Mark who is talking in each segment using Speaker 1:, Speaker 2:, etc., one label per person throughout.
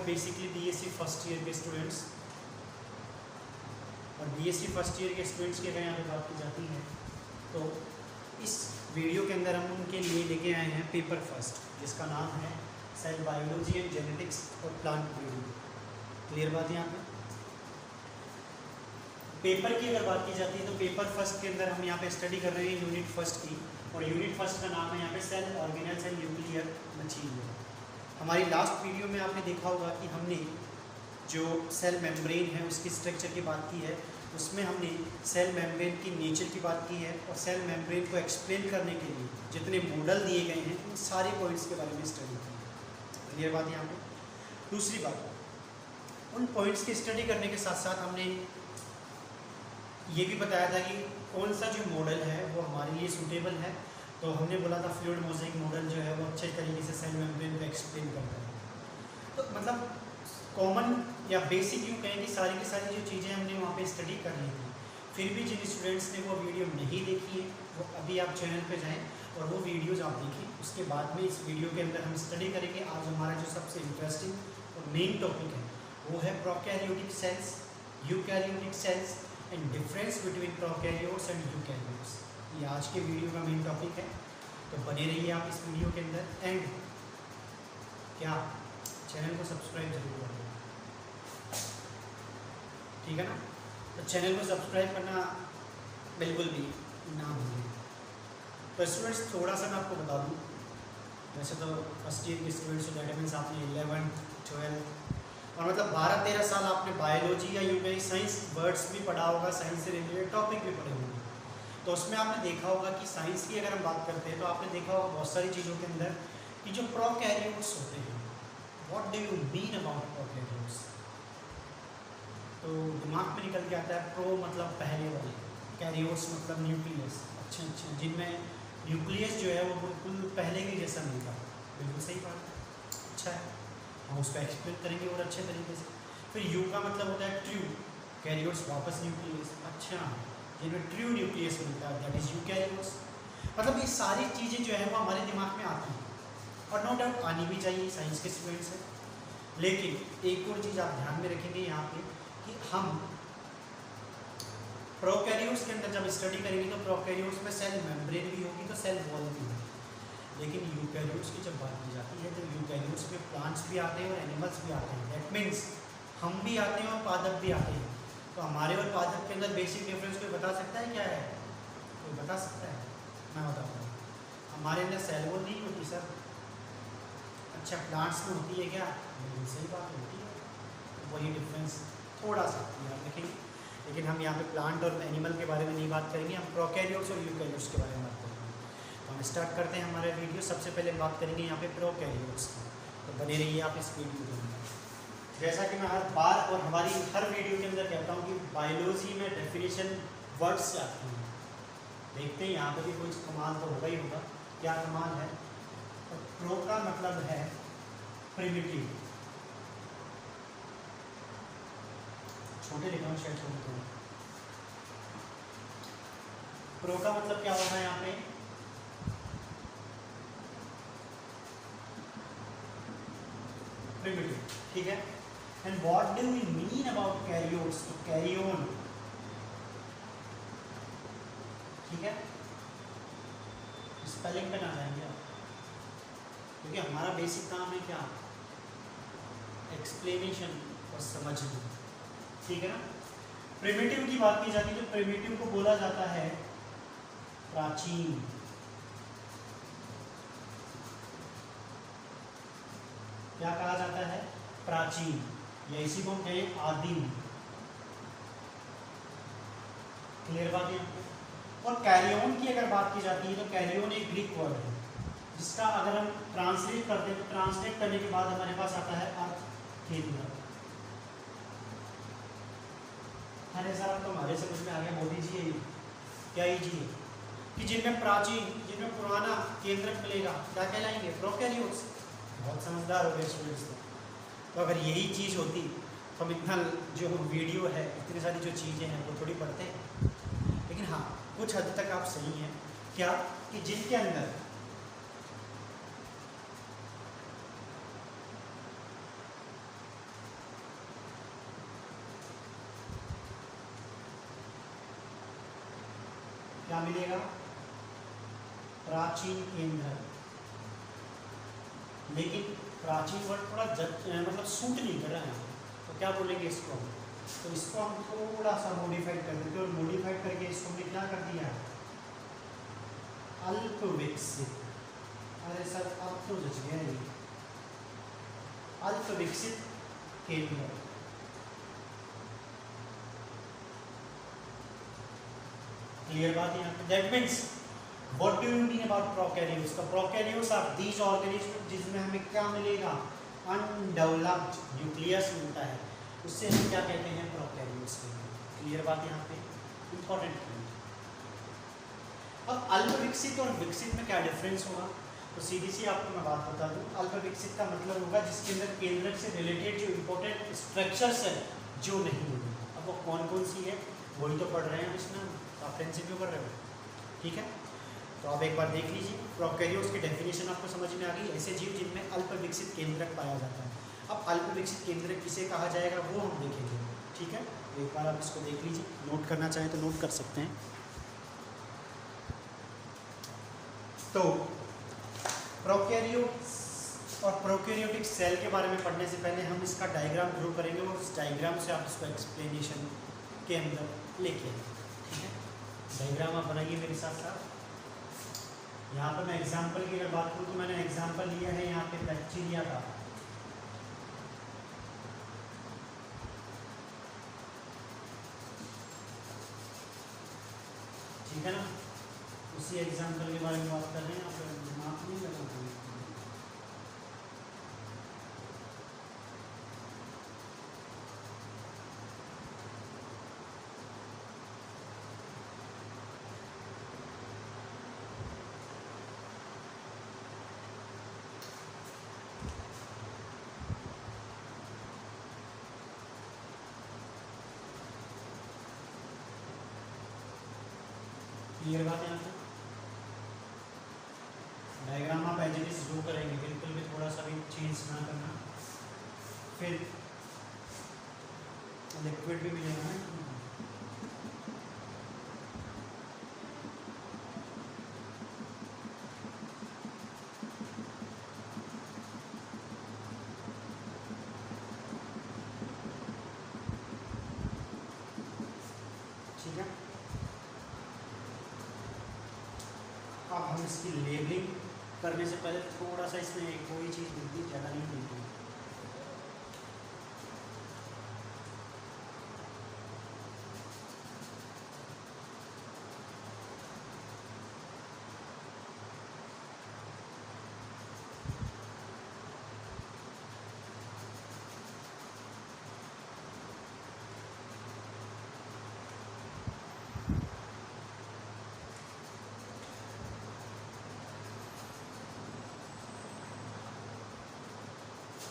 Speaker 1: Basically BSc first year के students, और BSc first year के स्टूडेंट्स की अगर यहाँ पे बात की जाती है तो इस वीडियो के अंदर हम उनके लिए लेके आए हैं पेपर फर्स्ट, जिसका नाम है सेल बायोलॉजी एंड जेनेटिक्स और प्लांट ब्रीडिंग। क्लियर बात है यहाँ पे? पेपर की अगर बात की जाती है तो पेपर फर्स्ट के अंदर हम यहाँ पे स्टडी कर रहे हैं यूनिट फर्स्ट की, और यूनिट फर्स्ट का नाम है यहाँ पे cell organelles and nuclear material. हमारी लास्ट वीडियो में आपने देखा होगा कि हमने जो सेल मेम्ब्रेन है उसकी स्ट्रक्चर की बात की है, उसमें हमने सेल मेम्ब्रेन की नेचर की बात की है, और सेल मेम्ब्रेन को एक्सप्लेन करने के लिए जितने मॉडल दिए गए हैं उन सारे पॉइंट्स के बारे में स्टडी की है। क्लियर बात यहाँ पे? दूसरी बात, उन पॉइंट्स की स्टडी करने के साथ साथ हमने ये भी बताया था कि कौन सा जो मॉडल है वो हमारे लिए सूटेबल है। तो हमने बोला था फ्लूइड मोज़ेक मॉडल जो है वो अच्छे तरीके से सेल मेम्ब्रेन को एक्सप्लेन करता है। तो मतलब कॉमन या बेसिक यूँ कहें कि सारी की सारी जो चीज़ें हमने वहाँ पे स्टडी कर ली थी। फिर भी जिन स्टूडेंट्स ने वो वीडियो नहीं देखी है वो अभी आप चैनल पे जाएं और वो वीडियोज़ आप देखें। उसके बाद में इस वीडियो के अंदर हम स्टडी करेंगे आज हमारा जो सबसे इंटरेस्टिंग और मेन टॉपिक है वो है prokaryotic cells, eukaryotic cells and difference between prokaryotes and eukaryotes. ये आज के वीडियो का मेन टॉपिक है, तो बने रहिए आप इस वीडियो के अंदर। एंड क्या चैनल को सब्सक्राइब जरूर करें, ठीक है ना? तो चैनल को सब्सक्राइब करना बिल्कुल भी ना भूलें। तो स्टूडेंट्स थोड़ा सा मैं आपको बता दूँ, वैसे तो फर्स्ट ईयर के स्टूडेंट्स हो दैट मीन्स आपने 11th 12th और मतलब 12-13 साल आपने बायोलॉजी या यूं साइंस वर्ड्स भी पढ़ा होगा, साइंस से रिलेटेड टॉपिक भी पढ़े होंगे। तो उसमें आपने देखा होगा कि साइंस की अगर हम बात करते हैं तो आपने देखा होगा बहुत सारी चीज़ों के अंदर कि जो प्रोकैरियोट्स होते हैं, what do you mean about prokaryotes? तो दिमाग में निकल के आता है प्रो मतलब पहले वाले, कैरियोट्स मतलब न्यूक्लियस। अच्छा, जिनमें न्यूक्लियस जो है वो बिल्कुल पहले के जैसा नहीं था। बिल्कुल सही बात है, अच्छा है, हम उसको एक्सप्लेन करेंगे और अच्छे तरीके से। फिर यू का मतलब होता है ट्रू, कैरियोट्स वापस न्यूक्लियस। अच्छा, जिनमें ट्रू न्यूक्लियस मिलता है दैट इज यूकैरियोट्स। मतलब ये सारी चीज़ें जो है वो हमारे दिमाग में आती हैं और नो डाउट आनी भी चाहिए साइंस के स्टूडेंट्स से। लेकिन एक और चीज़ आप ध्यान में रखेंगे यहाँ पे कि हम प्रोकैरियोट्स के अंदर जब स्टडी करेंगे तो प्रोकैरियोट्स में सेल मेम्ब्रेन भी होगी तो सेल वॉल भी होगी। लेकिन यूकैरियोट्स की जब बात की जाती है तो यूकैरियोट्स में प्लांट्स भी आते हैं और एनिमल्स भी आते हैं। दैट मीन्स हम भी आते हैं और पादप भी आते हैं। तो हमारे और पादप के अंदर बेसिक डिफरेंस कोई बता सकता है क्या है? कोई बता सकता है? मैं बताता हूँ। हमारे अंदर सेल वॉल नहीं होती सर। अच्छा, प्लांट्स में होती है क्या? बिल्कुल सही बात होती है। तो वही डिफरेंस थोड़ा सा याद रखेंगे। लेकिन हम यहाँ पे प्लांट और एनिमल के बारे में नहीं बात करेंगे, हम प्रोकैरियोट्स और यूकैरियोट्स के बारे में बात करेंगे। तो हम स्टार्ट करते हैं हमारा वीडियो। सबसे पहले बात करेंगे यहाँ पे प्रोकैरियोट्स की, तो बने रहिए आप इस वीडियो के अंदर। जैसा कि मैं हर बार और हमारी हर वीडियो के अंदर कहता हूँ कि बायोलॉजी में डेफिनेशन वर्ड्स से आती है। देखते हैं यहाँ पर भी कुछ कमाल तो होगा ही होगा। क्या कमाल है? तो प्रो का मतलब है प्रिमिटिव, छोटे लिखा हूँ शायद छोटे थोड़ा। प्रो का मतलब क्या होगा यहाँ पे? प्रिमिटिव, ठीक है। And what do we mean about karyotes? तो कैरियोन, ठीक है। स्पेलिंग पे ना जाएंगे आप, क्योंकि हमारा बेसिक काम है क्या? एक्सप्लेनेशन और समझना, ठीक है ना। प्रिमिटिव की बात की जाती है तो प्रिमिटिव को बोला जाता है प्राचीन। क्या कहा जाता है? प्राचीन, या इसी को हम कहें आदिम। क्लियर बात है? और कैरियोन की अगर बात की जाती है तो कैरियोन एक ग्रीक वर्ड है जिसका अगर हम ट्रांसलेट करते हैं तो ट्रांसलेट करने के बाद हमारे पास आता है अर्थ केंद्र। अरे सर अब तो हमारे समझ में आ गया, मोदी जी है क्या ही जी है कि जिनमें प्राचीन, जिनमें पुराना केंद्रक मिलेगा, क्या कहलाएंगे? प्रोकैरियोट्स। बहुत समझदार हो गए स्टूडेंट्स। तो अगर यही चीज़ होती तो हम इतना जो वीडियो है, इतनी सारी जो चीज़ें हैं वो थोड़ी पढ़ते हैं। लेकिन हाँ, कुछ हद तक आप सही हैं। क्या? कि जिनके अंदर क्या मिलेगा? प्राचीन केंद्रक। लेकिन प्राचीन वर्ड थोड़ा मतलब सूट नहीं कर रहा है, तो क्या बोलेंगे इसको हम? तो इसको हम थोड़ा सा मॉडिफाइड कर देते और मॉडिफाइड करके इसको हमने क्या कर दिया? अल्प विकसित। अरे सर अब तो जच गया ये, अल्प विकसित केंद्र। क्लियर बात यहाँ पे? That means what do you mean about prokaryotes? का प्रोकैरियोट्स आर दीज ऑर्गेनिज्म जिसमें हमें क्या मिलेगा? अनडेवलप्ड न्यूक्लियस मिलता है, उससे हम क्या कहते हैं? प्रोकैरियोट्स कहते हैं। क्लियर बात यहाँ पे? Important point. अब अल्प विकसित और विकसित में क्या डिफरेंस होगा? तो सीधी सी आपको मैं बात बता दूं, अल्प विकसित का मतलब होगा जिसके अंदर केंद्रक से रिलेटेड जो इंपॉर्टेंट स्ट्रक्चर्स है जो नहीं होंगे। अब वो कौन कौन सी है वही तो पढ़ रहे हैं इसमें, आप टेंशन क्यों कर रहे हो? ठीक है, तो आप एक बार देख लीजिए। प्रोकैरियोट्स की डेफिनेशन आपको समझ में आ गई। ऐसे जीव जिनमें अल्प विकसित केंद्रक पाया जाता है। अब अल्प विकसित केंद्रक किसे कहा जाएगा वो हम देखेंगे। ठीक है, एक बार आप इसको देख लीजिए, नोट करना चाहें तो नोट कर सकते हैं। तो प्रोकैरियोट्स और प्रोकैरियोटिक सेल के बारे में पढ़ने से पहले हम इसका डायग्राम ड्रॉ करेंगे और उस डायग्राम से आप इसको एक्सप्लेनेशन के अंदर लेके आएंगे। ठीक है, डायग्राम आप बनाइए मेरे साथ साथ। यहाँ पर मैं एग्जाम्पल की अगर बात करूँ तो मैंने एग्जाम्पल लिया है यहाँ पे बैक्टीरिया का। ठीक है ना, उसी एग्जाम्पल के बारे में बात कर रहे हैं। आप दिमाग नहीं लगा पाएंगे। क्लियर बात है यहाँ पे? डायग्राम आप एज इट इज ड्रॉ करेंगे, बिल्कुल भी थोड़ा सा भी चेंज ना करना। फिर लिक्विड भी मिलेगा ना। ठीक है, अब हम इसकी लेबलिंग करने से पहले थोड़ा सा इसमें कोई चीज़ मिलती है, ज़्यादा नहीं मिलती।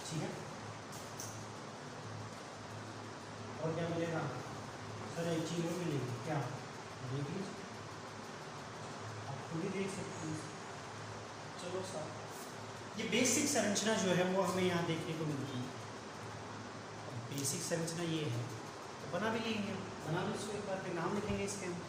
Speaker 1: ठीक है, और क्या मिलेगा सर? एक चीज़ और मिलेगी, क्या? देख लीजिए, आप खुद ही देख सकते हैं। चलो सर, ये बेसिक संरचना जो है वो हमें यहाँ देखने को मिलती है। बेसिक संरचना ये है, तो बना भी लेंगे हम, बना लो इसको एक बार, फिर नाम लिखेंगे इसके हम।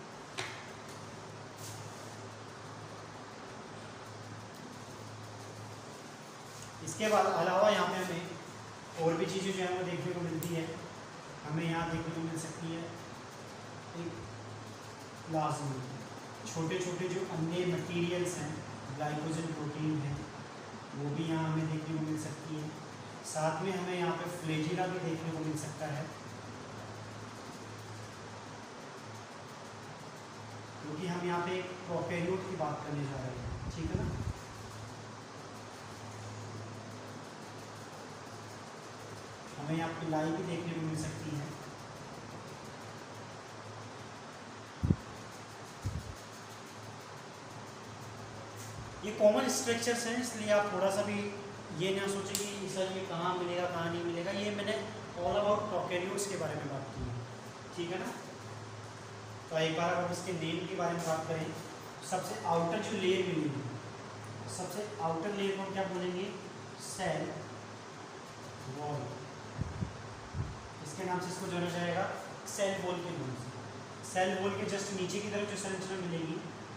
Speaker 1: इसके बाद अलावा यहाँ पे हमें और भी चीज़ें जो है वो देखने को मिलती है। हमें यहाँ देखने को मिल सकती है एक प्लाज्मा, छोटे छोटे जो अन्य मटेरियल्स हैं, ग्लाइकोजन प्रोटीन है, वो भी यहाँ हमें देखने को मिल सकती है। साथ में हमें यहाँ पे फ्लैजिला भी देखने को मिल सकता है, क्योंकि हम यहाँ पे प्रोकैरियोट की बात करने जा रहे हैं। ठीक है ना, हमें यहाँ पिलाई भी देखने को मिल सकती है। ये कॉमन स्ट्रक्चर्स हैं, इसलिए आप थोड़ा सा भी ये ना सोचें कि सर ये कहाँ मिलेगा कहाँ नहीं मिलेगा। ये मैंने ऑल अबाउट प्रोकैरियोट्स के बारे में बात की है। ठीक है ना, तो एक बार अब इसके नेम के बारे में बात करें। सबसे आउटर जो लेयर मिलेगी, सबसे आउटर लेयर को क्या बोलेंगे? Cell wall. इसके नाम से इसको जाना जाएगा सेल वॉल के नाम से। सेल वॉल के जस्ट नीचे की तरफ जो संरचना मिलेगी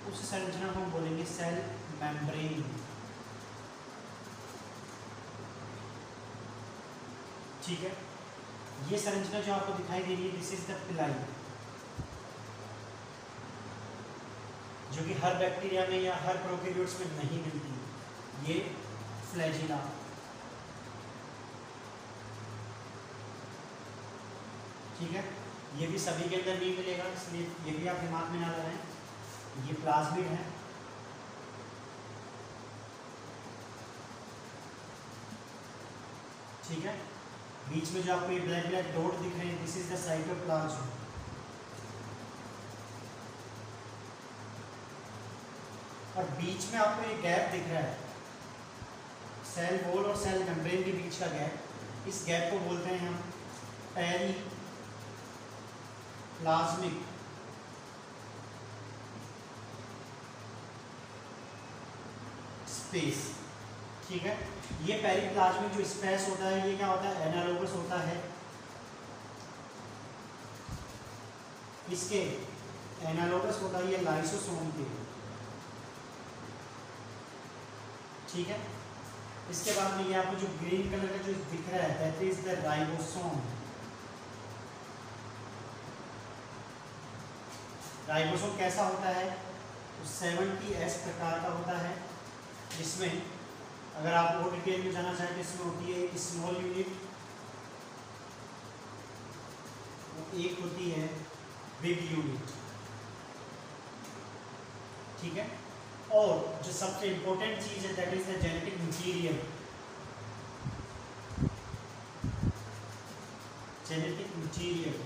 Speaker 1: उस संरचना को हम बोलेंगे सेल मेम्ब्रेन। ठीक है, ये संरचना जो आपको दिखाई दे रही है दिस इज द पिलाई, जो कि हर बैक्टीरिया में या हर प्रोकैरियोट्स में नहीं मिलती। ये फ्लैजिला। ठीक है, ये भी सभी के अंदर नहीं मिलेगा, इसलिए ये भी आप दिमाग में ना लगाएं। ये प्लाज्मिड है। ठीक है, बीच में जो आपको ये ब्लैक ब्लैक डॉट दिख रहे हैं दिस इज द साइटोप्लाज्म। और बीच में आपको ये गैप दिख रहा है, सेल वॉल और सेल मेम्ब्रेन के बीच का गैप, इस गैप को बोलते हैं हम पेरीप्लाज्मिक स्पेस। ठीक है, ये पेरीप्लाज्मिक जो स्पेस होता है ये क्या होता है, एनालोगस होता है इसके, एनालोगस होता है ये लाइसोसोम के। ठीक है, इसके बाद में ये आपको जो ग्रीन कलर का जो दिख रहा है that is the ribosome. Ribosome कैसा होता है, 70S प्रकार का होता है, जिसमें अगर आप और डिटेल में जाना चाहें तो इसमें होती है एक स्मॉल यूनिट, एक होती है बिग यूनिट। ठीक है, और जो सबसे इंपॉर्टेंट चीज है that is the genetic material. Genetic material,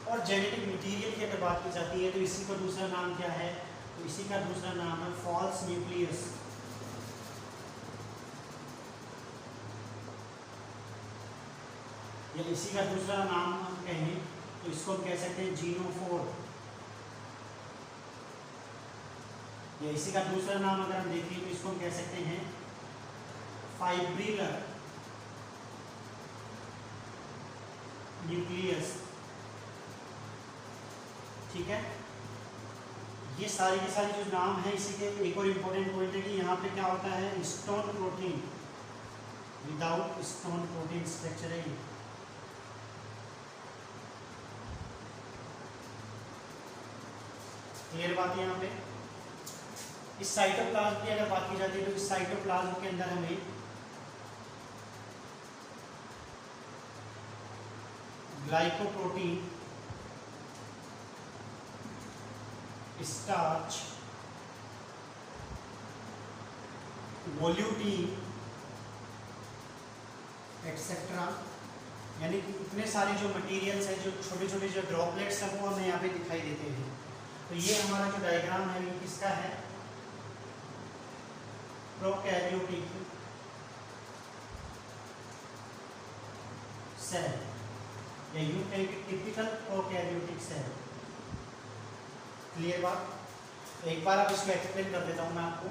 Speaker 1: और जेनेटिक मटीरियल की अगर बात की जाती है तो इसी का दूसरा नाम क्या है, तो इसी का दूसरा नाम है फॉल्स न्यूक्लियस। या इसी का दूसरा नाम हम कहें तो इसको हम कह सकते हैं जीनोफोर। या इसी का दूसरा नाम अगर हम देखें तो इसको हम कह सकते हैं फाइब्रिलर न्यूक्लियस। ठीक है, ये सारे के सारे जो नाम है, इसी के एक और इम्पोर्टेंट पॉइंट है कि यहाँ पे क्या होता है, stone protein, without stone protein structure है ये। क्लियर बात है यहाँ पे। इस साइटोप्लाज्म की अगर बात की जाती है तो इस साइटोप्लाज्म के अंदर हमें ग्लाइकोप्रोटीन, स्टार्च, वोल्यूटीन एक्सेट्रा, यानी कि इतने सारे जो मटेरियल्स हैं, जो छोटे छोटे जो ड्रॉपलेट्स हैं वो हमें यहाँ पे दिखाई देते हैं। तो ये हमारा जो डायग्राम है ये किसका है, प्रोकैरियोटिक सेल, या यूं कहें कि टिपिकल प्रोकैरियोटिक सेल। क्लियर बात। एक बार अब इसको एक्सप्लेन कर देता हूँ मैं आपको।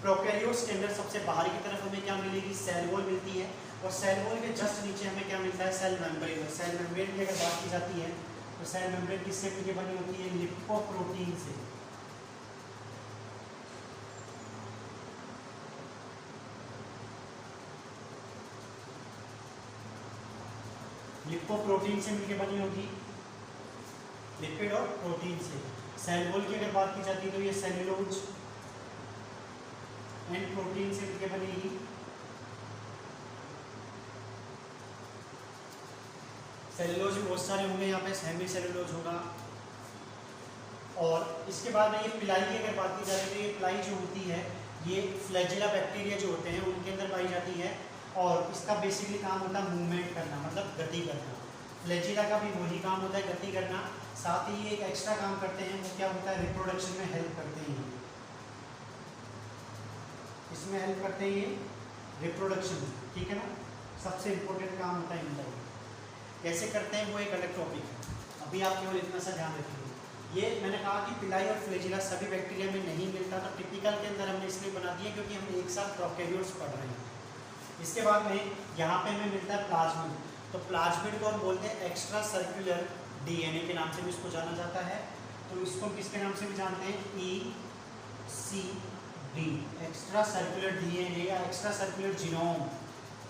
Speaker 1: प्रोकैरियोट्स के अंदर सबसे बाहर की तरफ हमें क्या मिलेगी, सेल वॉल मिलती है, और सेल वॉल के जस्ट नीचे हमें क्या मिलता है, सेल मेम्ब्रेन। सेल मेम्ब्रेन की अगर बात की जाती है तो सेल मेम्ब्रेन किससे मिलकर बनी होती है, लिपोप्रोटीन से। लिपोप्रोटीन से मिलकर बनी होगी, लिपिड और प्रोटीन से। सेल वॉल की अगर बात की जाती है तो ये सेल्यूलोज एंड प्रोटीन से मिलकर बनेगी। सेल्यूलोज भी बहुत सारे होंगे यहाँ पे, सेमी सेल्यूलोज होगा। और इसके बाद में ये पिलाई की अगर बात की जाए तो ये पिलाई जो होती है ये फ्लैजिला बैक्टीरिया जो होते हैं उनके अंदर पाई जाती है, और इसका बेसिकली काम होता है मूवमेंट करना, मतलब गति करना। फ्लैजिला का भी वही काम होता है, गति करना। साथ ही ये एक एक्स्ट्रा काम करते हैं, वो क्या होता है, रिप्रोडक्शन में हेल्प करते हैं। इसमें हेल्प करते हैं ये रिप्रोडक्शन, ठीक है ना, सबसे इम्पोर्टेंट काम होता है इनका। कैसे करते हैं वो एक अलग टॉपिक है, अभी आप केवल इतना सा ध्यान रखिए। ये मैंने कहा कि पिलाई और फ्लैजिला सभी बैक्टीरिया में नहीं मिलता, तो टिपिकल के अंदर हमने इसलिए बना दिया क्योंकि हम एक साथ प्रोकैरियोट्स पढ़ रहे हैं। इसके बाद में यहाँ पे हमें मिलता है प्लाज्मिड। तो प्लाज्मिड को हम बोलते हैं एक्स्ट्रा सर्कुलर डीएनए के नाम से भी इसको जाना जाता है। तो इसको किसके नाम से भी जानते हैं? ECD, एक्स्ट्रा सर्कुलर डीएनए या एक्स्ट्रा सर्कुलर जीनोम,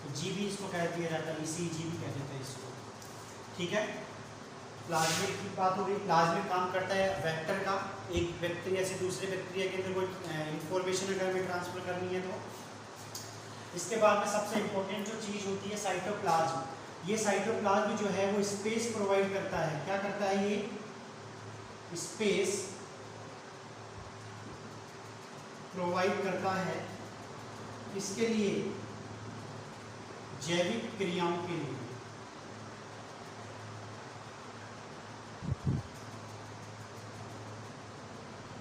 Speaker 1: तो जी भी इसको कह दिया जाता है, ECG भी कह देते हैं इसको। ठीक है, प्लाज्मिड की बात हो गई। प्लाज्मिड काम करता है वेक्टर का, एक बैक्टीरिया से दूसरे बैक्टीरिया के अंदर कोई इंफॉर्मेशन अगर हमें ट्रांसफर करनी है तो। इसके बाद में सबसे इम्पोर्टेंट जो चीज़ होती है साइटोप्लाज्म। ये साइटोप्लाज्म जो है वो स्पेस प्रोवाइड करता है। क्या करता है? ये स्पेस प्रोवाइड करता है इसके लिए, जैविक क्रियाओं के लिए।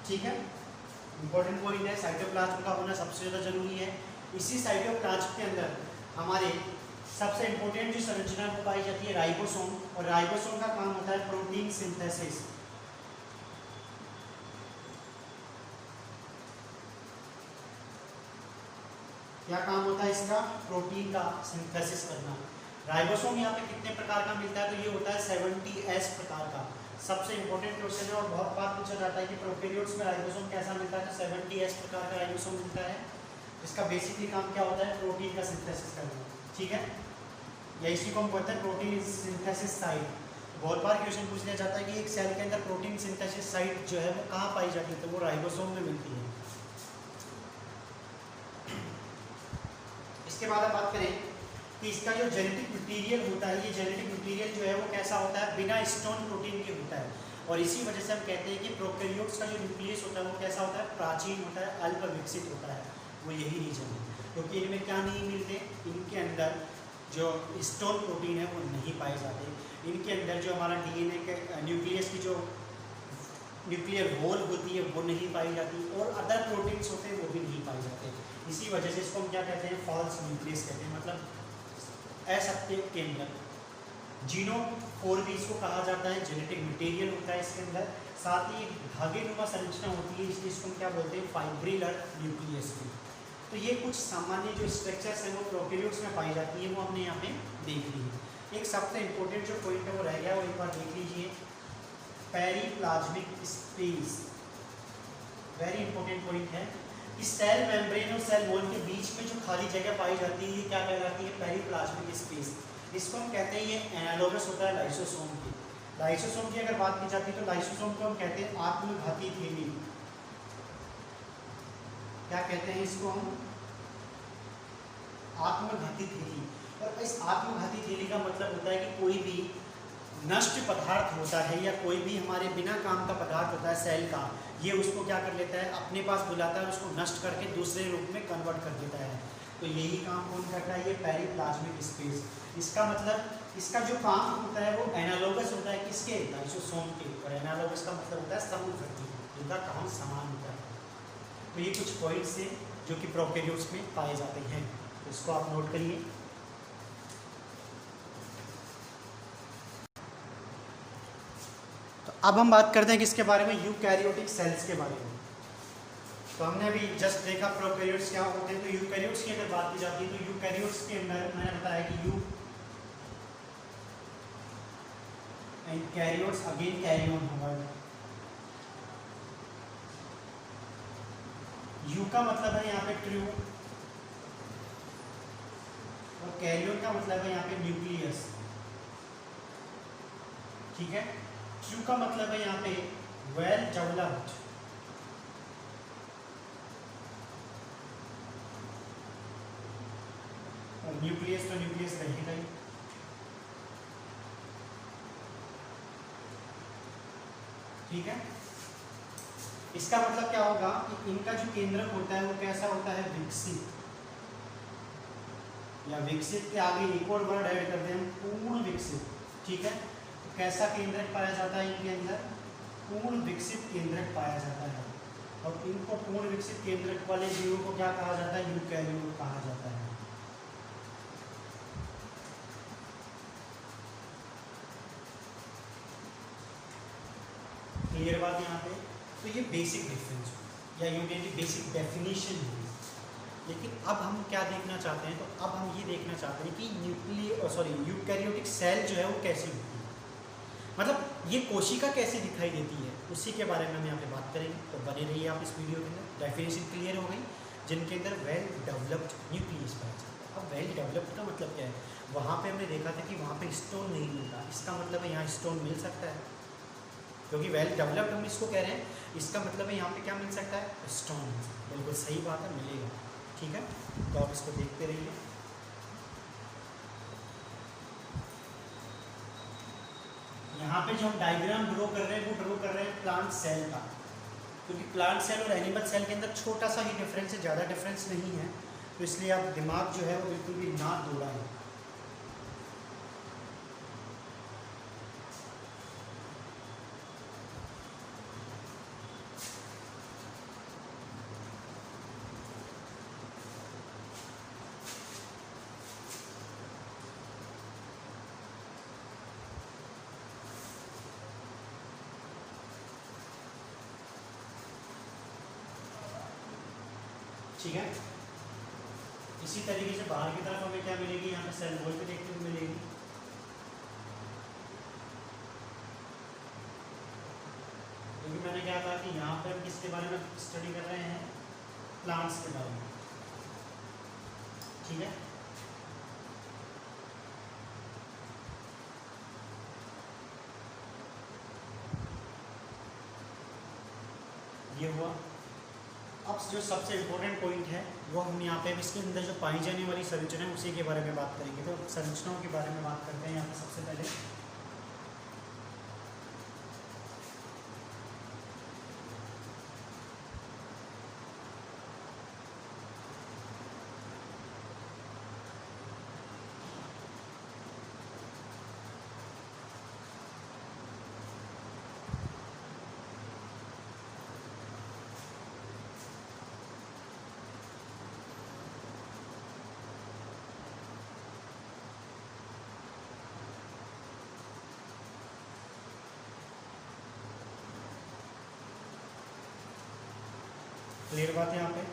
Speaker 1: ठीक है, इंपॉर्टेंट पॉइंट है, साइटोप्लाज्म का होना सबसे ज़्यादा जरूरी है। इसी साइटोप्लाज्म के अंदर हमारे सबसे इंपॉर्टेंट जो संरचना वो पाई जाती है राइबोसोम, और राइबोसोम का काम होता है प्रोटीन सिंथेसिस। क्या काम होता है इसका? प्रोटीन का सिंथेसिस करना। राइबोसोम यहाँ पे कितने प्रकार का मिलता है? तो ये होता है 70S प्रकार का। सबसे इंपॉर्टेंट क्वेश्चन है और बहुत बार पूछा जाता है कि प्रोकैरियोट्स में राइबोसोम कैसा मिलता है? तो 70S प्रकार का राइबोसोम मिलता है। इसका बेसिकली काम क्या होता है? प्रोटीन का सिंथेसिस करना। ठीक है, या इसी को हम कहते हैं प्रोटीन सिंथेसिस साइट। बहुत बार क्वेश्चन पूछ लिया जाता है कि एक सेल के अंदर प्रोटीन सिंथेसिस साइट जो है वो कहाँ पाई जाती है? तो वो राइबोसोम में मिलती है। इसके बाद हम बात करें कि इसका जो जेनेटिक मटेरियल होता है, ये जेनेटिक मटेरियल जो है वो कैसा होता है? बिना स्टोन प्रोटीन के होता है। और इसी वजह से हम कहते हैं कि प्रोकैरियोट्स का जो न्यूक्लियस होता है वो कैसा होता है? प्राचीन होता है, अल्प विकसित होता है। वो यही रीजन है, क्योंकि इनमें क्या नहीं मिलते? इनके अंदर जो स्टोन प्रोटीन है वो नहीं पाए जाते। इनके अंदर जो हमारा डीएनए के न्यूक्लियस की जो न्यूक्लियर वॉल होती है वो नहीं पाई जाती, और अदर प्रोटीन्स होते हैं वो भी नहीं पाए जाते। इसी वजह से इसको हम क्या कहते हैं? फॉल्स न्यूक्लियस कहते हैं, मतलब असत्य केंद्र। जीनोम भी इसको कहा जाता है, जेनेटिक मटेरियल होता है इसके अंदर। साथ ही धागेनुमा संरचना होती है, इसलिए इसको हम क्या बोलते हैं? फाइब्रिलर न्यूक्लियस भी। तो ये कुछ सामान्य जो स्ट्रक्चर्स हैं वो प्रोकैरियोट्स में पाई जाती है, वो हमने यहाँ पे देख ली है। एक सबसे इम्पोर्टेंट जो पॉइंट है वो रह गया, वो एक बार देख लीजिए, periplasmic space. Very important point है। इस सेल मेम्ब्रेन और सेल वॉल के बीच में जो खाली जगह पाई जाती है ये क्या कहलाती है? Periplasmic space. इसको हम कहते हैं, ये एनालोगस होता है लाइसोसोम की। लाइसोसोम की अगर बात की जाती है तो लाइसोसोम को हम कहते हैं आत्मघाती थैली। क्या कहते हैं इसको हम? आत्मघाती थैली। और इस आत्मघाती थैली का मतलब होता है कि कोई भी नष्ट पदार्थ होता है या कोई भी हमारे बिना काम का पदार्थ होता है सेल का, ये उसको क्या कर लेता है? अपने पास बुलाता है, उसको नष्ट करके दूसरे रूप में कन्वर्ट कर देता है। तो यही काम कौन करता है? ये पेरीप्लाज्मिक स्पेस। इसका मतलब इसका जो काम होता है वो एनालोगस होता है किसके? लाइसोसोम के। और एनालोगस का मतलब होता है समवर्ती, इनका काम समान होता है। तो ये कुछ पॉइंट्स हैं जो कि प्रोकैरियोट्स में पाए जाते हैं, तो इसको आप नोट करिए। तो अब हम बात करते हैं किसके बारे में? यूकैरियोटिक सेल्स के बारे में। तो हमने अभी जस्ट देखा प्रोकैरियोट्स क्या होते हैं। तो यूकैरियोट्स की अगर बात की जाती है तो यूकैरियोट्स के अंदर मैंने बताया कि you and karyotes, again carry on होगा। यू का मतलब है यहाँ पे ट्रू, और कैरियोन का मतलब है यहाँ पे न्यूक्लियस। ठीक है, ट्रू का मतलब है यहाँ पे वेल डेवलप्ड, और न्यूक्लियस तो न्यूक्लियस रहेगा ही। ठीक है, इसका मतलब क्या होगा कि इनका जो केंद्रक होता है वो कैसा होता है? विकसित, या विकसित के आगे एक और वर्ड ऐड करते हैं, पूर्ण विकसित। ठीक है, तो कैसा केंद्रक पाया जाता है इनके अंदर? पूर्ण विकसित केंद्रक पाया जाता है। और इनको पूर्ण विकसित केंद्रक वाले जीवों को क्या कहा जाता है? यूकैरियोट कहा जाता है। क्लियर बात यहाँ पे? तो ये बेसिक डिफरेंस या यूनिटी बेसिक डेफिनेशन है। लेकिन अब हम क्या देखना चाहते हैं, तो अब हम ये देखना चाहते हैं कि यूकैरियोटिक सेल जो है वो कैसी होती है, मतलब ये कोशिका कैसे दिखाई देती है, उसी के बारे में हम यहाँ पे बात करेंगे। तो बने रहिए आप इस वीडियो के अंदर। डेफिनेशन क्लियर हो गई, जिनके अंदर वेल डेवलप्ड न्यूक्लियस पाया जाता है। अब वेल डेवलप्ड का मतलब क्या है, वहाँ पे हमने देखा था कि वहाँ पे स्टोन नहीं मिलता, इसका मतलब है यहाँ स्टोन मिल सकता है, क्योंकि वेल डेवलप्ड हम इसको कह रहे हैं, इसका मतलब है यहाँ पे क्या मिल सकता है, स्टोन। बिल्कुल सही बात है, मिलेगा। ठीक है, तो आप इसको देखते रहिए। यहाँ पे जो हम डायग्राम ड्रॉ कर रहे हैं वो ड्रॉ कर रहे हैं प्लांट सेल का, क्योंकि प्लांट सेल और एनिमल सेल के अंदर छोटा सा ही डिफरेंस है, ज़्यादा डिफरेंस नहीं है, तो इसलिए आप दिमाग जो है वो बिल्कुल भी ना दौड़ाएं। ठीक है, इसी तरीके से बाहर की तरफ हमें क्या मिलेगी, यहाँ पे सेल वॉल पे देखने को मिलेगी। क्योंकि मैंने क्या कहा कि यहाँ पर किसके बारे में स्टडी कर रहे हैं, प्लांट्स के बारे में। ठीक है, ये हुआ। अब जो सबसे इम्पोर्टेंट पॉइंट है वो हम यहाँ पे इसके अंदर जो पाई जाने वाली संरचना है उसी के बारे में बात करेंगे। तो संरचनाओं के बारे में बात करते हैं यहाँ पे सबसे पहले। क्लियर बात है यहाँ पे।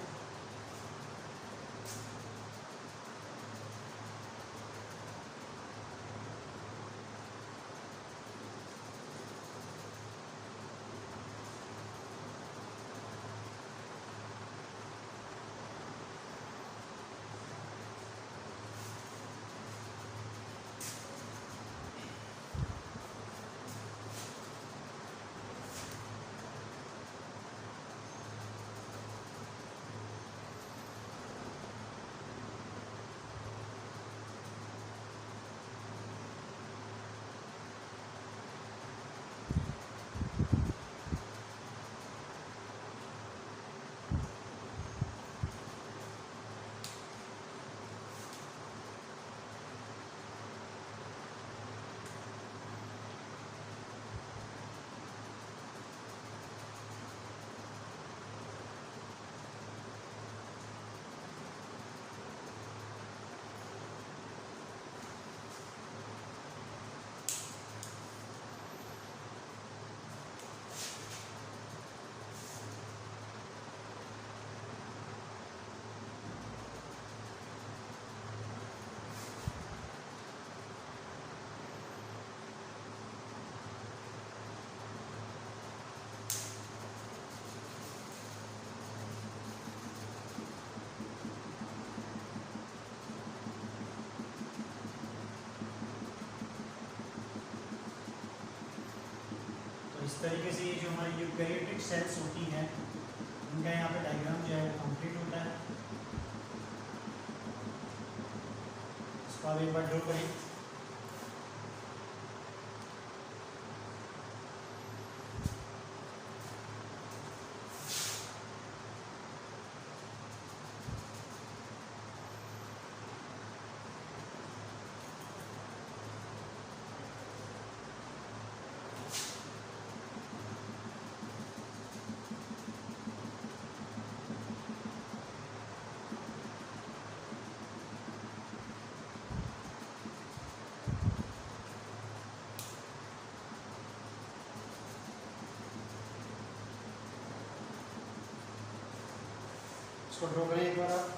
Speaker 1: इस तरीके से ये जो हमारी यूकैरियोटिक सेल्स होती हैं उनका यहाँ पे डायग्राम जो है वो कंप्लीट होता है। इसको आप एक बार ड्रॉ करें। इसको ड्रॉ करें एक बार आप।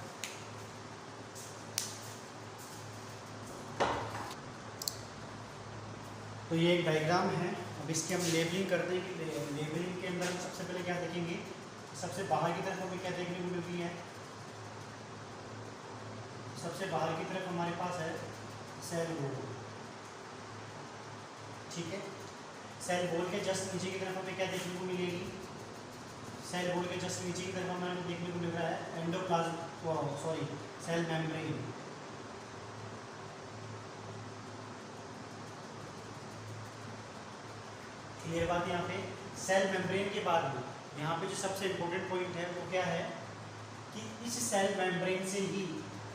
Speaker 1: तो ये एक डायग्राम है। अब इसकी हम लेबलिंग करते हैं कि लेबलिंग के अंदर हम सबसे पहले क्या देखेंगे, सबसे बाहर की तरफ हमें क्या देखने को मिलती है। सबसे बाहर की तरफ हमारे पास है सेल वॉल, ठीक है। सेल वॉल के जस्ट नीचे की तरफ हमें क्या देखने को मिलेगी, सेल वॉल के जस्ट नीचे की तरफ हमें देखने को मिल रहा है एंडोप्लाज्म, सेल मेम्ब्रेन। क्लियर बात है। यहाँ पे सेल मेम्ब्रेन के बाद में यहाँ पे जो सबसे इम्पोर्टेंट पॉइंट है वो क्या है कि इस सेल मेम्ब्रेन से ही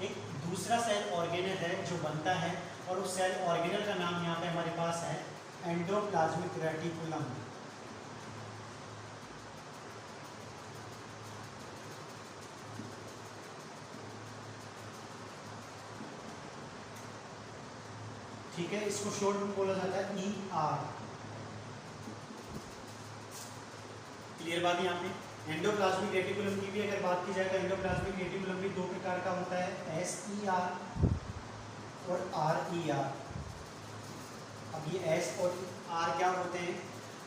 Speaker 1: एक दूसरा सेल ऑर्गेनल है जो बनता है, और उस सेल ऑर्गेनल का नाम यहाँ पे हमारे पास है एंडोप्लाज्मिक रेटिकुलम। ठीक है, इसको शॉर्ट में बोला जाता है ER। क्लियर बात है। यहाँ पे एंडोप्लाज्मिक रेटिकुलम की भी अगर बात की जाए तो एंडोप्लाज्मिक रेटिकुलम भी दो प्रकार का होता है, SER और RER। अब ये S और R क्या होते हैं,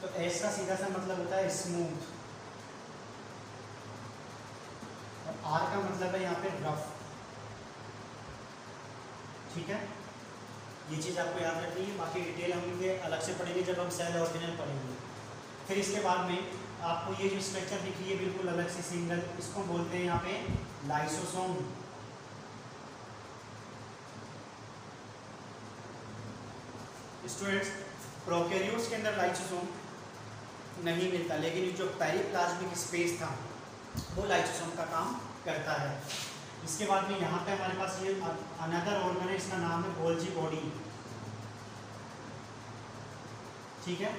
Speaker 1: तो S का सीधा सा मतलब होता है स्मूथ, और R का मतलब है यहाँ पे रफ। ठीक है, ये चीज़ आपको याद रखनी है। बाकी डिटेल हम ये अलग से पढ़ेंगे जब हम सेल ऑर्गेनल पढ़ेंगे। फिर इसके बाद में आपको ये जो स्ट्रक्चर दिख रही है बिल्कुल अलग से सिंगल, इसको बोलते हैं यहाँ पे लाइसोसोम। स्टूडेंट्स, प्रोकैरियोट्स के अंदर लाइसोसोम नहीं मिलता, लेकिन जो पेरिप्लाज्मिक स्पेस था वो लाइसोसोम का काम करता है। इसके बाद में यहाँ पे हमारे पास ये अनदर ऑर्गन है, इसका नाम है गोल्जी बॉडी। ठीक है,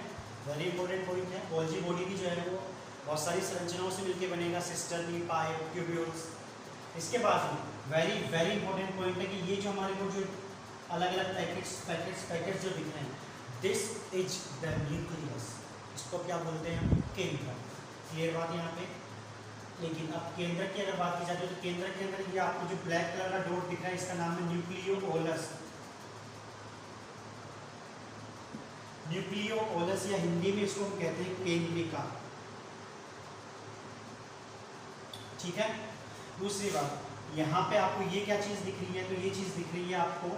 Speaker 1: वेरी इंपॉर्टेंट पॉइंट है। गोल्जी बॉडी भी जो है वो बहुत सारी संरचनाओं से मिलकर बनेगा, सिस्टर्नी, पाइप, ट्यूब्यूल्स। इसके बाद में वेरी वेरी इंपॉर्टेंट पॉइंट है कि ये जो हमारे को जो अलग अलग पैकेट्स जो दिख रहे हैं, दिस इज द न्यूक्लियस। इसको क्या बोलते हैं हम, केंद्र। क्लियर बात यहाँ पे। लेकिन अब केंद्र की अगर बात की जाए तो केंद्र के अंदर ये आपको जो ब्लैक कलर का डॉट दिख रहा है, इसका नाम है न्यूक्लियोलस। न्यूक्लियोलस या हिंदी में इसको हम कहते हैं केंद्रिका। ठीक है। दूसरी बात, यहाँ पे आपको ये क्या चीज़ दिख रही है, तो ये चीज़ दिख रही है आपको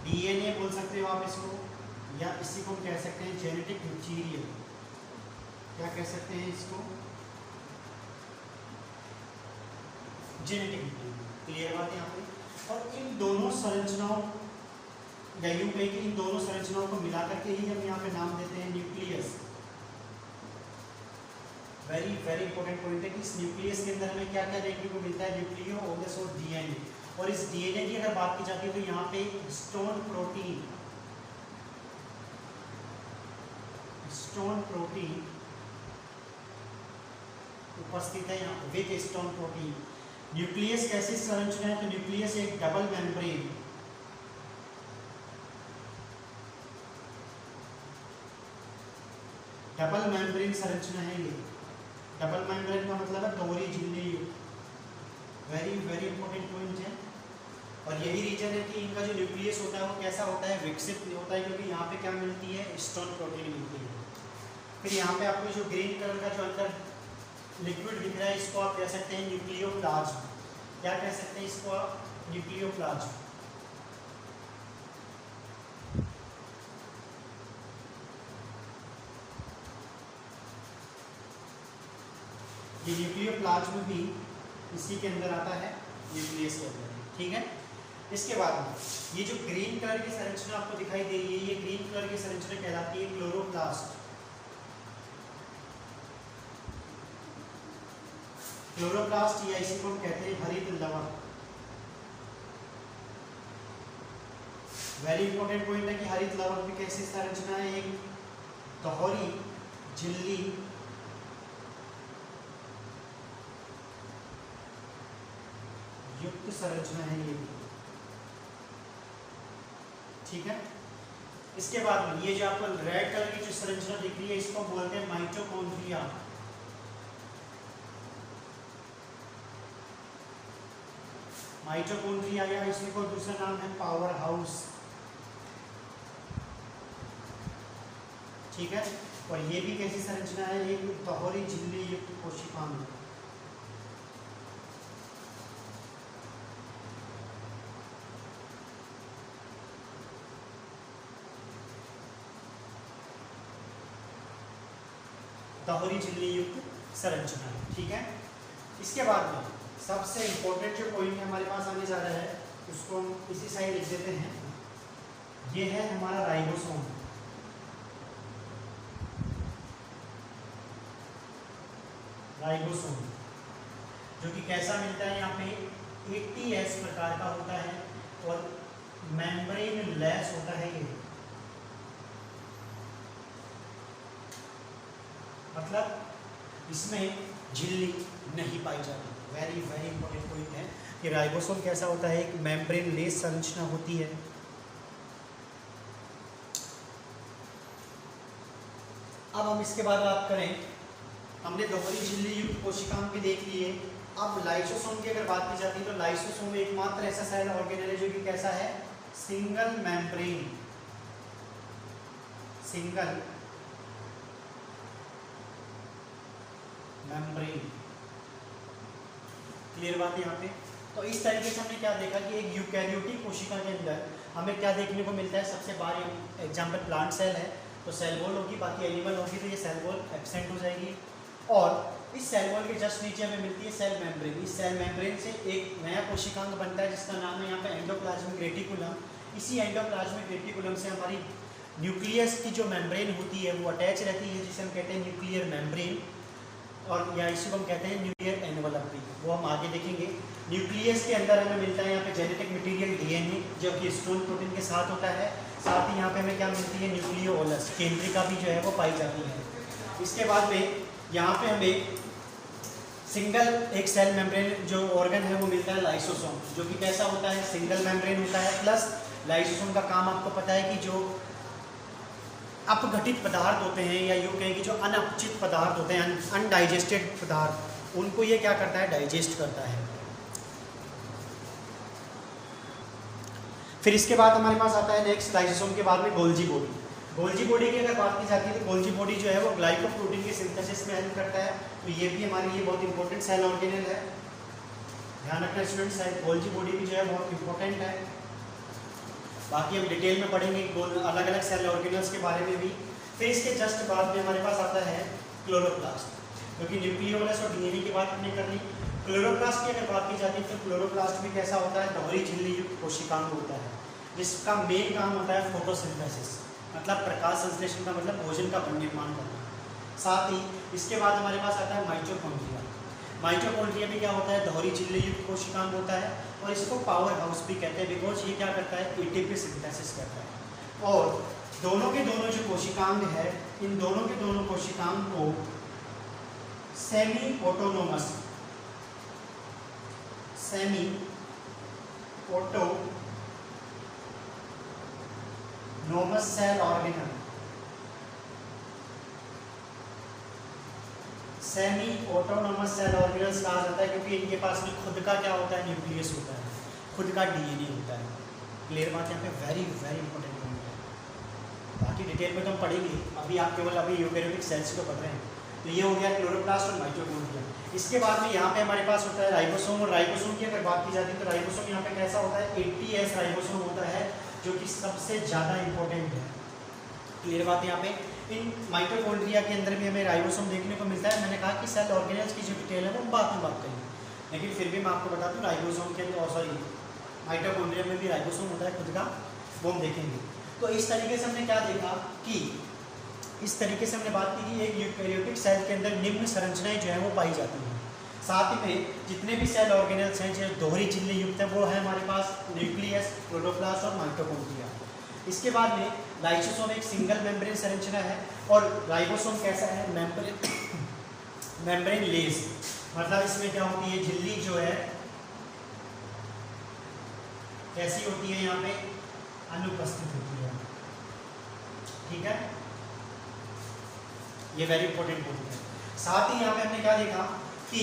Speaker 1: DNA बोल सकते हो आप इसको, या इसी को हम कह सकते हैं जेनेटिक मटीरियल। क्या कह सकते हैं इसको, जेनेटिक मटीरियल। क्लियर बात है यहाँ पे। और इन दोनों संरचनाओं या यूं कहें कि इन दोनों संरचनाओं को मिलाकर के ही हम यहाँ पे नाम देते हैं nucleus. Very very important point है कि इस न्यूक्लियस के अंदर हमें क्या क्या देखने को मिलता है, न्यूक्लियोलस और DNA। और इस DNA की अगर बात की जाती है तो यहाँ पे स्टोन प्रोटीन उपस्थित है यहाँ विद स्टोन प्रोटीन। न्यूक्लियस कैसी संरचना है, तो न्यूक्लियस एक डबल मेम्ब्रेन, डबल मेम्ब्रेन संरचना है। ये डबल मेम्ब्रेन का मतलब है दोहरी झिल्ली युक्त। वेरी वेरी इंपॉर्टेंट पॉइंट है। और यही रीजन है कि इनका जो न्यूक्लियस होता है वो कैसा होता है, विकसित होता है, क्योंकि यहाँ पे क्या मिलती है, स्टोन प्रोटीन मिलती है। फिर यहाँ पे आपको जो ग्रीन कलर का जो अंदर लिक्विड दिख रहा है, इसको आप कह सकते हैं न्यूक्लियोप्लाज्म। क्या कह सकते हैं इसको आप, न्यूक्लियोप्लाज्म। ये न्यूक्लियोप्लाज्म भी इसी के अंदर आता है, न्यूक्लियस के अंदर। ठीक है। इसके बाद में ये जो ग्रीन कलर की संरचना आपको दिखाई दे रही है, ये ग्रीन कलर की संरचना कहलाती है क्लोरोप्लास्ट। क्लोरोप्लास्ट या इसी को हम कहते हैं हरित लवण। वेरी इंपॉर्टेंट पॉइंट है कि हरित लवण की कैसी संरचना है, एक दोहरी झिल्ली युक्त संरचना है ये। ठीक है। इसके बाद में ये जो आपको रेड कलर की जो संरचना दिख रही है, इसको बोलते हैं माइटोकॉन्ड्रिया। माइटोकॉन्ड्रिया या इसी को दूसरा नाम है पावर हाउस। ठीक है। और ये भी कैसी संरचना है, एक दोहरी झिल्ली युक्त कोशिकांग। दोहरी झिल्ली युक्त संरचना है, ठीक है। इसके बाद में सबसे इंपॉर्टेंट जो पॉइंट हमारे पास आने जा रहा है उसको हम इसी साइड लिख देते हैं। ये है हमारा राइबोसोम। राइबोसोम जो कि कैसा मिलता है यहाँ पे 80S प्रकार का होता है और मेम्ब्रेन लेस होता है ये, मतलब इसमें झिल्ली नहीं पाई जाती। वेरी वेरी इंपॉर्टेंट पॉइंट है कि राइबोसोम कैसा होता है, एक मेम्ब्रेन लेस संरचना होती है। अब हम इसके बाद बात करें, हमने दोहरी झिल्ली युक्त कोशिकांग भी देख लिए। अब लाइसोसोम की अगर बात की जाती है तो लाइसोसोम एकमात्र ऐसा सेल ऑर्गेनेल है जो कि कैसा है, single membrane, single membrane. Clear बात है यहाँ पे। तो इस तरीके से हमने क्या देखा कि एक यूकैरियोटिक कोशिका के अंदर हमें क्या देखने को मिलता है, सबसे बाहर एग्जाम्पल प्लांट सेल है तो सेल वॉल होगी, बाकी एनिमल होगी तो ये सेल वॉल एब्सेंट हो जाएगी। और इस सेल वॉल के जस्ट नीचे हमें मिलती है सेल मेम्ब्रेन। इस सेल मेम्ब्रेन से एक नया कोशिकांग बनता है जिसका नाम है यहाँ पे एंडोप्लाज्मिक रेटिकुलम। इसी एंडोप्लाज्मिक रेटिकुलम से हमारी न्यूक्लियस की जो मेम्ब्रेन होती है वो अटैच रहती है, जिसे हम कहते हैं न्यूक्लियर मेम्ब्रेन, और या इसी को हम कहते हैं न्यूक्लियर एनवलप भी, वो हम आगे देखेंगे। न्यूक्लियस के अंदर हमें मिलता है यहाँ पे जेनेटिक मटेरियल डीएनए जो कि स्टोन प्रोटीन के साथ होता है। साथ ही यहाँ पे हमें क्या मिलती है, न्यूक्लियोलस, केंद्रिका भी जो है वो पाई जाती है। इसके बाद में यहाँ पे हमें सिंगल एक सेल मेम्ब्रेन जो ऑर्गन है वो मिलता है लाइसोसोम, जो कि कैसा होता है, सिंगल मेम्ब्रेन होता है। प्लस लाइसोसोम का काम आपको पता है कि जो अपघटित पदार्थ होते हैं या यूँ कहें कि जो अनअपचित पदार्थ होते हैं, अनडाइजेस्टेड पदार्थ, उनको ये क्या करता है, डाइजेस्ट करता है। फिर इसके बाद हमारे पास आता है नेक्स्ट लाइसोसोम के बाद में गोल्जी बॉडी। गोल्जी बॉडी की अगर बात की जाती है तो गोल्जी बॉडी जो है वो ग्लाइकोप्रोटीन के सिंथेसिस में हेल्प करता है। तो ये भी हमारे लिए बहुत इंपॉर्टेंट सेल ऑर्गेनेल है, ध्यान रखना स्टूडेंट्स है। गोल्जी बॉडी भी जो है बहुत इंपॉर्टेंट है। बाकी हम डिटेल में पढ़ेंगे अलग अलग सेल ऑर्गेनल्स के बारे में भी। फिर इसके जस्ट बाद में हमारे पास आता है क्लोरोप्लास्ट, क्योंकि न्यूक्लियोलस और डीएनए की बात हमने कर ली। क्लोरोप्लास्ट की अगर बात की जाती है तो क्लोरोप्लास्ट भी कैसा होता है, दोहरी झिल्ली युक्त कोशिकांग होता है, जिसका मेन काम होता है फोटोसिंथेसिस, मतलब प्रकाश संश्लेषण का मतलब भोजन का निर्माण करना। साथ ही इसके बाद हमारे पास आता है माइटोकॉन्ड्रिया। माइटोकॉन्ड्रिया भी क्या होता है, दोहरी झिल्ली युक्त कोशिकांग होता है और इसको पावर हाउस भी कहते हैं, बिकॉज ये क्या करता है, एटीपी सिंथेसिस करता है। और दोनों के दोनों जो कोशिकांग है, इन दोनों के दोनों कोशिकांग को semi autonomous cell organelle, semi autonomous cell organelles कहा जाता है, क्योंकि इनके पास में खुद का क्या होता है, न्यूक्लियस होता है, खुद का डीएनए होता है। क्लियर बात, यहाँ पे वेरी वेरी इंपॉर्टेंट पॉइंट है। बाकी डिटेल में तो हम पढ़ेंगे, अभी आप केवल अभी यूकैरियोटिक सेल्स को पढ़ रहे हैं। तो ये हो गया क्लोरोप्लास्ट और माइटोकॉन्ड्रिया। इसके बाद में यहाँ पे हमारे पास होता है राइबोसोम, और राइबोसोम की अगर बात की जाती है तो राइबोसोम यहाँ पे कैसा होता है, 80S राइबोसोम होता है, जो कि सबसे ज़्यादा इंपॉर्टेंट है। क्लियर बात यहाँ पे। इन माइटोकॉन्ड्रिया के अंदर भी हमें राइबोसोम देखने को मिलता है। मैंने कहा कि सेल ऑर्गेनल्स की जो डिटेल है वो बाद में बात करेंगे, लेकिन फिर भी मैं आपको बता दूँ राइबोसोम के अंदर, सॉरी माइटोकॉन्ड्रिया में भी राइबोसोम होता है खुद का, वो हम देखेंगे। तो इस तरीके से हमने क्या देखा कि इस तरीके से हमने बात की कि एक यूकैरियोटिक सेल के अंदर निम्न संरचनाएं जो है वो पाई जाती हैं। साथ ही में जितने भी सेल ऑर्गेनल्स हैं जो दोहरी झिल्ली युक्त है वो है हमारे पास न्यूक्लियस, क्लोरोप्लास्ट और माइटोकॉन्ड्रिया। इसके बाद में लाइसोसोम एक सिंगल मेम्ब्रेन संरचना है, और राइबोसोम कैसा है, मेम्ब्रेन लेस, मतलब इसमें क्या होती है, झिल्ली जो है कैसी होती है, यहाँ पे अनुपस्थित होती है। ठीक है, ये वेरी इंपॉर्टेंट पॉइंट है। साथ ही यहाँ पे हमने क्या देखा कि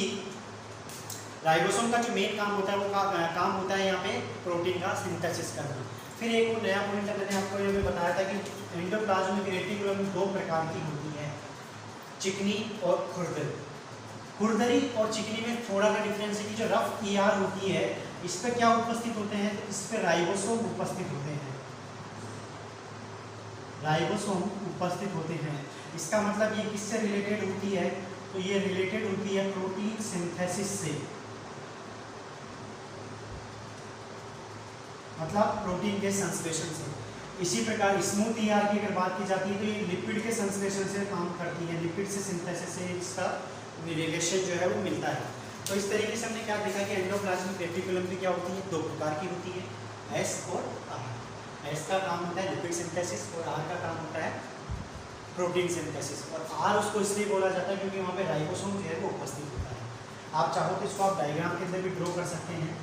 Speaker 1: राइबोसोम का जो मेन काम होता है वो काम होता है यहाँ पे प्रोटीन का सिंथेसिस करना। फिर एक वो नया पॉइंट मैंने आपको ये बताया था कि एंडोप्लाज्मिक रेटिकुलम 2 प्रकार की होती है, चिकनी और खुरदरी। खुरदरी और चिकनी में थोड़ा सा डिफरेंस है कि जो रफ ER होती है इस पर क्या उपस्थित होते हैं, तो इस पर राइबोसोम उपस्थित होते हैं, राइबोसोम उपस्थित होते हैं। इसका मतलब ये किससे रिलेटेड होती है, तो ये रिलेटेड होती है प्रोटीन सिंथेसिस से, मतलब प्रोटीन के संश्लेषण से। इसी प्रकार स्मूथ ER की अगर बात की जाती है तो ये लिपिड के संश्लेषण से काम करती है, लिपिड से सिंथेसिस से इसका रिलेशन जो है वो मिलता है। तो इस तरीके से हमने क्या देखा कि एंडोप्लाज्मिक रेटिकुलम भी क्या होती है, 2 प्रकार की होती है, S और R। S का काम होता है लिपिड सिंथेसिस और R का काम होता है प्रोटीन सिंथेसिस। और R उसको इसलिए बोला जाता है क्योंकि वहाँ पे राइबोसोम जो है वो उपस्थित होता है। आप चाहो तो इसको आप डायग्राम के अंदर भी ड्रॉ कर सकते हैं।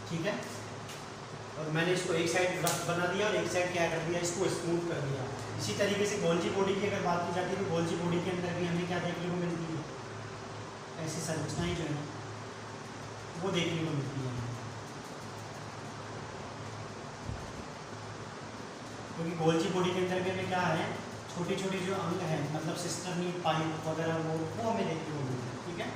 Speaker 1: ठीक है, और मैंने इसको एक साइड रफ बना दिया और एक साइड क्या कर दिया, इसको स्मूथ कर दिया। इसी तरीके से गोल्जी बॉडी की अगर बात की जाती है तो गोल्जी बॉडी के अंदर भी हमें क्या देखने को मिलती है, ऐसी संरचनाएं जो है वो देखने को मिलती है। क्योंकि गोल्जी बॉडी के अंदर भी हमें क्या है, छोटी छोटी जो अंग है, मतलब सिस्टर्नी पाइप वगैरह वो हमें देखने को मिलती है। ठीक है,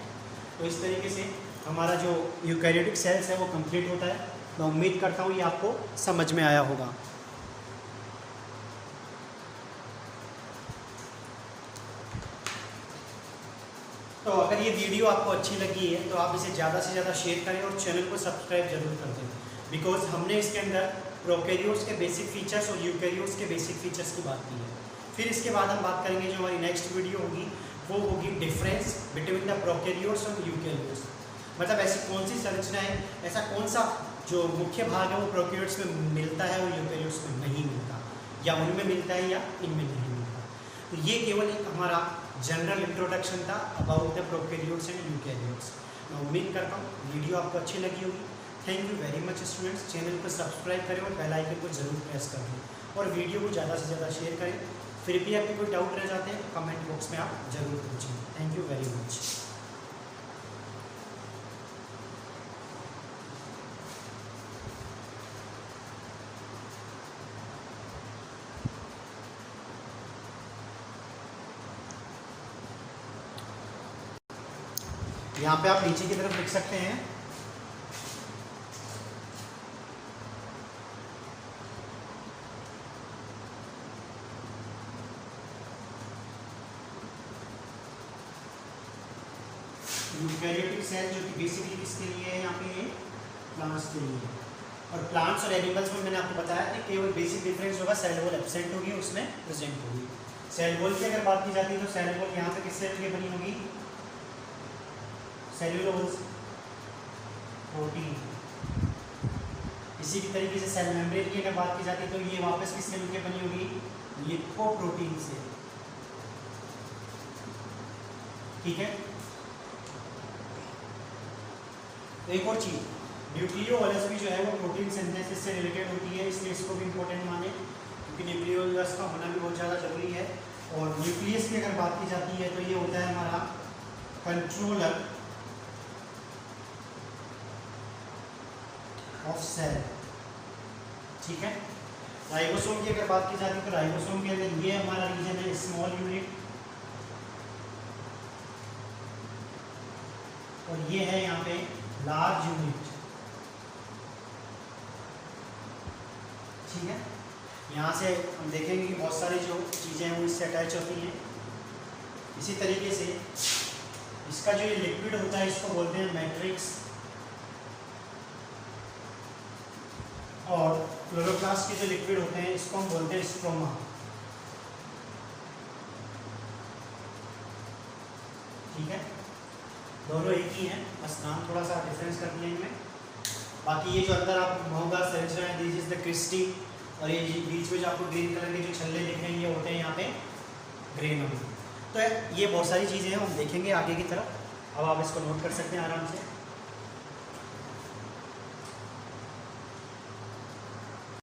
Speaker 1: तो इस तरीके से हमारा जो यूकैरियोटिक सेल्स है वो कंप्लीट होता है। मैं उम्मीद करता हूँ ये आपको समझ में आया होगा। तो अगर ये वीडियो आपको अच्छी लगी है तो आप इसे ज़्यादा से ज़्यादा शेयर करें और चैनल को सब्सक्राइब जरूर कर दें, बिकॉज हमने इसके अंदर प्रोकैरियोट्स के बेसिक फीचर्स और यूकैरियोट्स के बेसिक फीचर्स की बात की है। फिर इसके बाद हम बात करेंगे, जो हमारी नेक्स्ट वीडियो होगी वो होगी डिफरेंस बिटवीन द प्रोकैरियोट्स और यूकैरियोट्स। मतलब ऐसी कौन सी संरचना है, ऐसा कौन सा जो मुख्य भाग है वो प्रोकैरियोट्स में मिलता है और यूकैरियोट्स में नहीं मिलता, या उनमें मिलता है या इनमें नहीं मिलता। तो ये केवल एक हमारा जनरल इंट्रोडक्शन था about the prokaryotes and eukaryotes. मैं उम्मीद करता हूँ वीडियो आपको अच्छी लगी होगी। Thank you very much students. Channel को सब्सक्राइब करें और बेल आइकन को जरूर प्रेस कर दें और वीडियो को ज़्यादा से ज़्यादा शेयर करें। फिर भी आपके कोई डाउट रह जाते हैं तो कमेंट बॉक्स में आप ज़रूर पूछें। Thank you very much. यहाँ पे आप नीचे की तरफ लिख सकते हैं यूकैरियोटिक सेल, जो कि बेसिकली किसके लिए है, यहाँ पे प्लांट्स के लिए। और प्लांट्स और एनिमल्स में मैंने आपको बताया कि केवल बेसिक डिफरेंस होगा, सेल वॉल एब्सेंट होगी, उसमें प्रेजेंट होगी। सेल वॉल की अगर बात की जाती है तो सेल वॉल यहाँ पे किससे मिलकर बनी होगी, सेल्यूलोज, प्रोटीन। इसी की तरीके से सेल मेम्ब्रेन की अगर बात की जाती है तो ये वापस किससे मिलकर बनी होगी, लिपोप्रोटीन से। ठीक है, एक और चीज, न्यूक्लियोलस भी जो है वो प्रोटीन सिंथेसिस से रिलेटेड होती है, इसलिए इसको भी इंपॉर्टेंट माने, क्योंकि न्यूक्लियोलस का होना भी बहुत ज़्यादा जरूरी है। और न्यूक्लियस की अगर बात की जाती है तो ये होता है हमारा कंट्रोलर ऑफ सेल। ठीक है, राइबोसोम की अगर बात की जाती है तो राइबोसोम के अंदर ये हमारा रीजन है स्मॉल यूनिट, और ये है यहाँ पे लार्ज यूनिट। ठीक है, यहाँ से हम देखेंगे कि बहुत सारी जो चीज़ें हैं वो इससे अटैच होती हैं। इसी तरीके से इसका जो ये लिक्विड होता है इसको बोलते हैं मैट्रिक्स, और क्लोरोप्लास्ट के जो लिक्विड होते हैं इसको हम बोलते हैं स्ट्रोमा। ठीक है, दोनों एक ही हैं, बस नाम थोड़ा सा डिफरेंस कर दिया इनमें। बाकी ये जो अंदर आप होगा संरचना है, दिस इज द क्रिस्टी, और ये बीच में जो आपको ग्रीन कलर के जो छल्ले दिख रहे हैं ये होते हैं यहाँ पे ग्रेन अम्ल। तो ये बहुत सारी चीज़ें हैं, हम देखेंगे आगे की तरफ। अब आप इसको नोट कर सकते हैं आराम से।